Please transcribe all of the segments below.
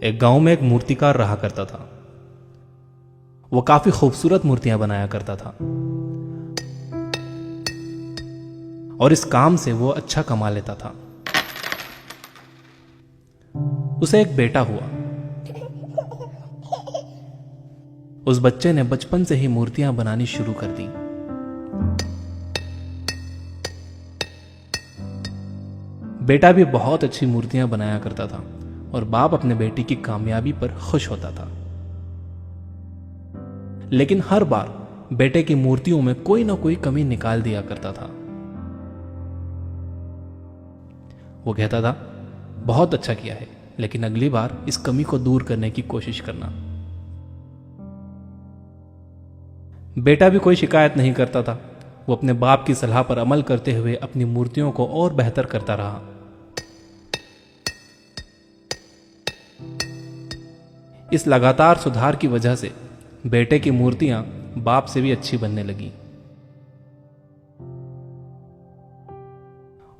एक गांव में एक मूर्तिकार रहा करता था। वो काफी खूबसूरत मूर्तियां बनाया करता था और इस काम से वो अच्छा कमा लेता था। उसे एक बेटा हुआ। उस बच्चे ने बचपन से ही मूर्तियां बनानी शुरू कर दी। बेटा भी बहुत अच्छी मूर्तियां बनाया करता था और बाप अपने बेटे की कामयाबी पर खुश होता था। लेकिन हर बार बेटे की मूर्तियों में कोई ना कोई कमी निकाल दिया करता था। वो कहता था, बहुत अच्छा किया है, लेकिन अगली बार इस कमी को दूर करने की कोशिश करना। बेटा भी कोई शिकायत नहीं करता था। वो अपने बाप की सलाह पर अमल करते हुए अपनी मूर्तियों को और बेहतर करता रहा। इस लगातार सुधार की वजह से बेटे की मूर्तियां बाप से भी अच्छी बनने लगी।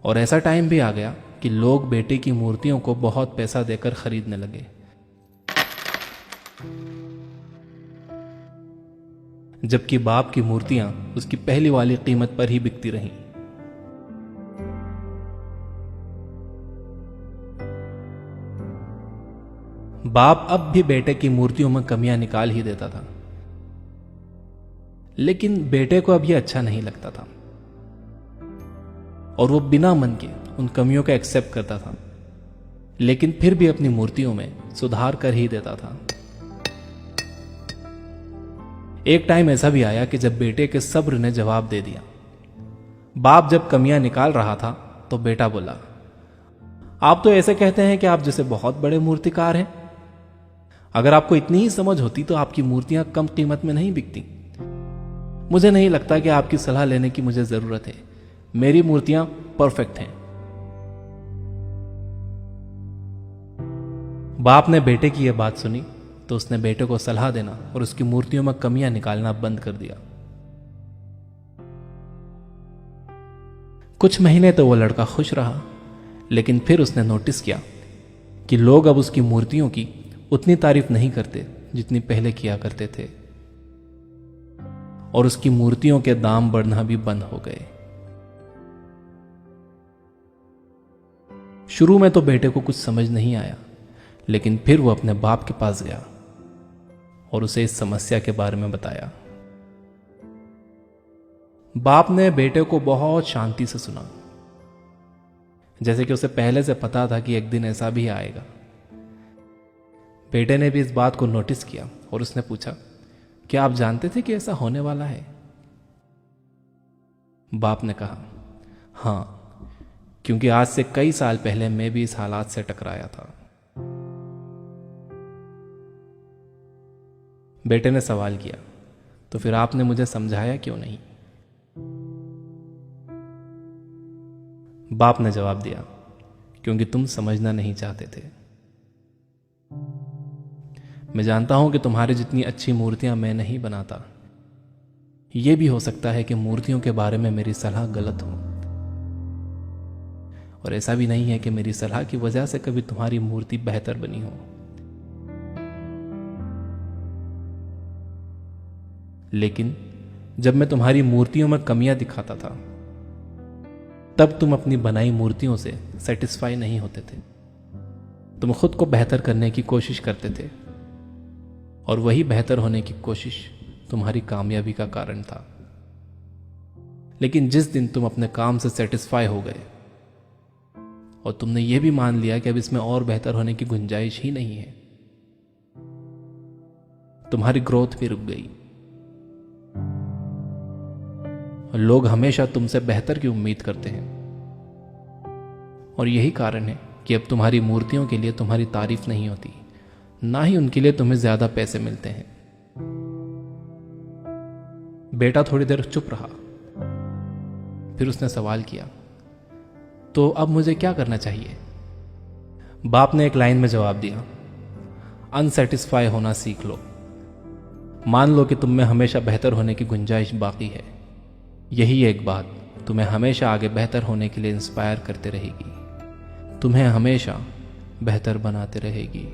और ऐसा टाइम भी आ गया कि लोग बेटे की मूर्तियों को बहुत पैसा देकर खरीदने लगे। जबकि बाप की मूर्तियां उसकी पहली वाली कीमत पर ही बिकती रहीं। बाप अब भी बेटे की मूर्तियों में कमियां निकाल ही देता था, लेकिन बेटे को अब यह अच्छा नहीं लगता था और वो बिना मन के उन कमियों को एक्सेप्ट करता था, लेकिन फिर भी अपनी मूर्तियों में सुधार कर ही देता था। एक टाइम ऐसा भी आया कि जब बेटे के सब्र ने जवाब दे दिया। बाप जब कमियां निकाल रहा था तो बेटा बोला, आप तो ऐसे कहते हैं कि आप जैसे बहुत बड़े मूर्तिकार हैं। अगर आपको इतनी ही समझ होती तो आपकी मूर्तियां कम कीमत में नहीं बिकती। मुझे नहीं लगता कि आपकी सलाह लेने की मुझे जरूरत है। मेरी मूर्तियां परफेक्ट हैं। बाप ने बेटे की यह बात सुनी तो उसने बेटे को सलाह देना और उसकी मूर्तियों में कमियां निकालना बंद कर दिया। कुछ महीने तो वो लड़का खुश रहा, लेकिन फिर उसने नोटिस किया कि लोग अब उसकी मूर्तियों की उतनी तारीफ नहीं करते जितनी पहले किया करते थे और उसकी मूर्तियों के दाम बढ़ना भी बंद हो गए। शुरू में तो बेटे को कुछ समझ नहीं आया, लेकिन फिर वो अपने बाप के पास गया और उसे इस समस्या के बारे में बताया। बाप ने बेटे को बहुत शांति से सुना, जैसे कि उसे पहले से पता था कि एक दिन ऐसा भी आएगा। बेटे ने भी इस बात को नोटिस किया और उसने पूछा, क्या आप जानते थे कि ऐसा होने वाला है? बाप ने कहा, हां, क्योंकि आज से कई साल पहले मैं भी इस हालात से टकराया था। बेटे ने सवाल किया, तो फिर आपने मुझे समझाया क्यों नहीं? बाप ने जवाब दिया, क्योंकि तुम समझना नहीं चाहते थे। मैं जानता हूं कि तुम्हारी जितनी अच्छी मूर्तियां मैं नहीं बनाता। यह भी हो सकता है कि मूर्तियों के बारे में मेरी सलाह गलत हो, और ऐसा भी नहीं है कि मेरी सलाह की वजह से कभी तुम्हारी मूर्ति बेहतर बनी हो। लेकिन जब मैं तुम्हारी मूर्तियों में कमियां दिखाता था, तब तुम अपनी बनाई मूर्तियों से सेटिस्फाई नहीं होते थे। तुम खुद को बेहतर करने की कोशिश करते थे और वही बेहतर होने की कोशिश तुम्हारी कामयाबी का कारण था। लेकिन जिस दिन तुम अपने काम से सेटिस्फाई हो गए और तुमने यह भी मान लिया कि अब इसमें और बेहतर होने की गुंजाइश ही नहीं है, तुम्हारी ग्रोथ भी रुक गई। और लोग हमेशा तुमसे बेहतर की उम्मीद करते हैं, और यही कारण है कि अब तुम्हारी मूर्तियों के लिए तुम्हारी तारीफ नहीं होती, ना ही उनके लिए तुम्हें ज्यादा पैसे मिलते हैं। बेटा थोड़ी देर चुप रहा, फिर उसने सवाल किया, तो अब मुझे क्या करना चाहिए? बाप ने एक लाइन में जवाब दिया, अनसेटिस्फाई होना सीख लो। मान लो कि तुम में हमेशा बेहतर होने की गुंजाइश बाकी है। यही एक बात तुम्हें हमेशा आगे बेहतर होने के लिए इंस्पायर करते रहेगी, तुम्हें हमेशा बेहतर बनाते रहेगी।